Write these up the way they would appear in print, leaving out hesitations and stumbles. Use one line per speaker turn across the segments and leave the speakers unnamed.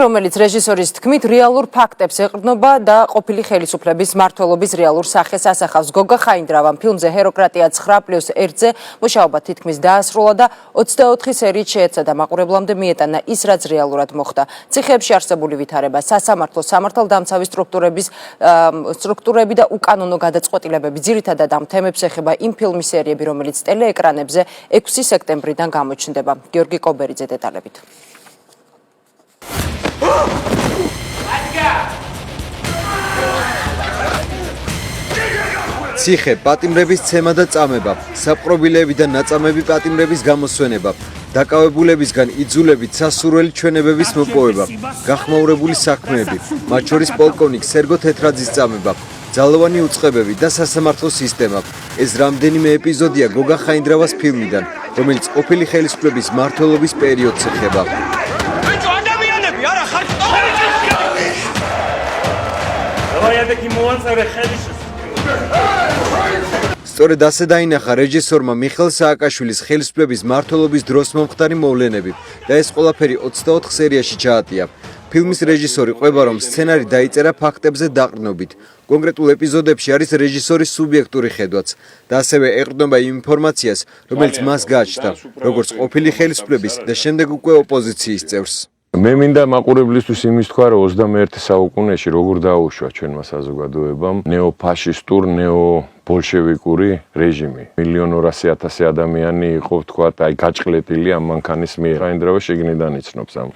რომელიც რეჟისორის თქმით რეალურ ფაქტებს ეყრდნობა და ყოფილი ხელისუფლების მმართველობის რეალურ სახეს ასახავს. გოგა ხაინდრავამ ფილმზე ჰეროკრატია 9+1-ზე მუშაობა თითქმის დაასრულა და 24 სერიით შეეცადა მაყურებლამდე მიეტანა ის, რაც რეალურად მოხდა. ციხეებში არსებული ვითარება, სასამართლო, სამართალდამცავი სტრუქტურები და უკანონო გადაწყვეტილებები ძირითადად ამ თემებს ეხება იმ ფილმის სერიები, რომელიც ტელეეკრანებზე 6 სექტემბრიდან გამოჩნდება. გიორგი კობერიძე დეტალებით.
ციხე, პატიმრების ცემა და წამება, საპყრობილეები და ნაწამები პატიმრების გამოსვენება, დაკავებულებისგან იძულებით სასურველი ჩვენებების მოპოვება, გახმაურებული საქმეები, მათ შორის პოლკოვნიკ სერგო თეთრაძის წამება, ძალოვანი უწყებები და სასამართლო სისტემა. ეს რამდენიმე ეპიზოდია გოგა ხაინდრავას ფილმიდან, რომელიც ყოფილი ხელისუფლების მმართველობის პერიოდს ეხება. სწორედ ასე დაინახა რეჟისორმა მიხეილ სააკაშვილის ხელისუფლების მმართველობის დროს მომხდარი მოვლენები და ეს ყველაფერი 24 სერიაში ჩაატია. ფილმის რეჟისორი ყვება, რომ სცენარი დაიწერა ფაქტებზე დაყრდნობით. კონკრეტულ ეპიზოდებში არის რეჟისორის სუბიექტური ხედვაც და ასევე ეყრდნობა იმ ინფორმაციას, რომელიც მას გააჩნდა, როგორც ყოფილი ხელისუფლების და შემდეგ უკვე ოპოზიციის წევრს.
მე მინდა მაყურებლისთვის იმის თქვა, რომ 21 საუკუნეში როგორ დაუშვა ჩვენმა საზოგადოებამ ნეოფაშისტურ, ნეობოლშევიკური რეჟიმი. 1.200.000 ადამიანი იყო, ვთქვათ, გაჭყლეტილი ამ მანქანის მიერ. ხაინდრავა შიგნიდან იცნობს ამ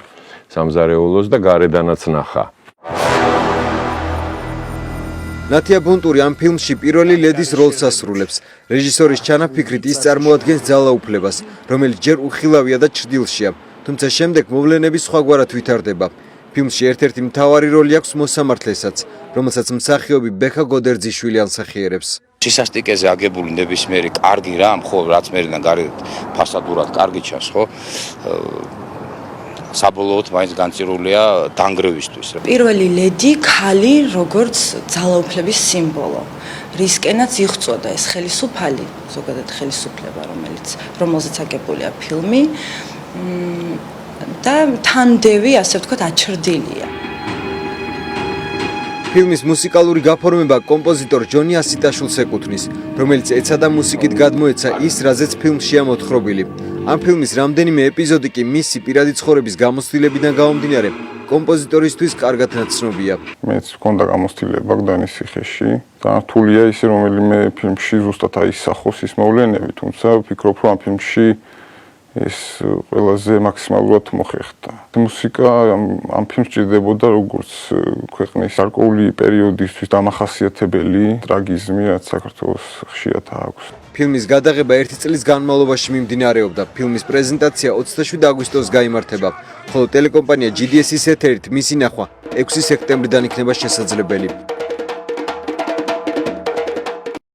სამზარეულოს და გარედანაც ნახა. ნათია ბუნტური ამ ფილმში პირველი ლედის როლს ასრულებს. რეჟისორის ჩანაფიქრით ის წარმოადგენს ძალაუფლებას, რომელიც ჯერ უხილავია და ჭრდილშია. თუმცა შემდეგ მოვლენები სხვაგვარად ვითარდება. ფილმში ერთ-ერთი მთავარი როლი აქვს მოსამართლესაც, რომელსაც მსახიობი ბექა გოდერძიშვილი ანსახიერებს.
სისასტიკეზე აგებული ნებისმიერი კარგი რამ, ხო, რაც მერიდან გარეთ ფასადურად კარგი ჩანს, ხო? საბოლოოდ მაინც განწირულია დანგრევისთვის.
პირველი ლედი ქალი როგორც ძალაუფლების სიმბოლო. რისკენაც იღწოდა ეს ხელისუფალი, ზოგადად ხელისუფლება, რომელზეც აგებულია ფილმი. და თანდევი, ასე ვთქვათ, აჩრდილია.
ფილმის მუსიკალური გაფორმება კომპოზიტორ ჯონი ასიტაშვილს ეკუთვნის, რომელიც ეცადა მუსიკით გადმოეცა ის, რაზეც ფილმშია მოთხრობილი. ამ ფილმის რამდენიმე ეპიზოდი კი მისი პირადი ცხოვრების გამოცდილებიდან გამომდინარე კომპოზიტორისთვის კარგად ნაცნობია.
მეც მქონდა გამოცდილება გდანის ციხეში და რთულია ისე რომელიმე ფილმში ზუსტად აისახოს ის მოვლენები, თუმცა ვფიქრობ, რომ ამ ფილმში ეს ყველაზე მაქსიმალურად მოხერხდა. მუსიკა ამ ფილმს ჭირდებოდა როგორც ქვეყნის გარკვეული პერიოდისთვის დამახასიათებელი ტრაგიზმი, რაც საქართველოს ხშირად აქვს.
ფილმის გადაღება 1 წლის განმავლობაში მიმდინარეობდა. ფილმის პრეზენტაცია 27 აგვისტოს გაიმართება, ხოლო ტელეკომპანია GDS-ის ეთერით მისი ნახვა 6 სექტემბრიდან იქნება შესაძლებელი.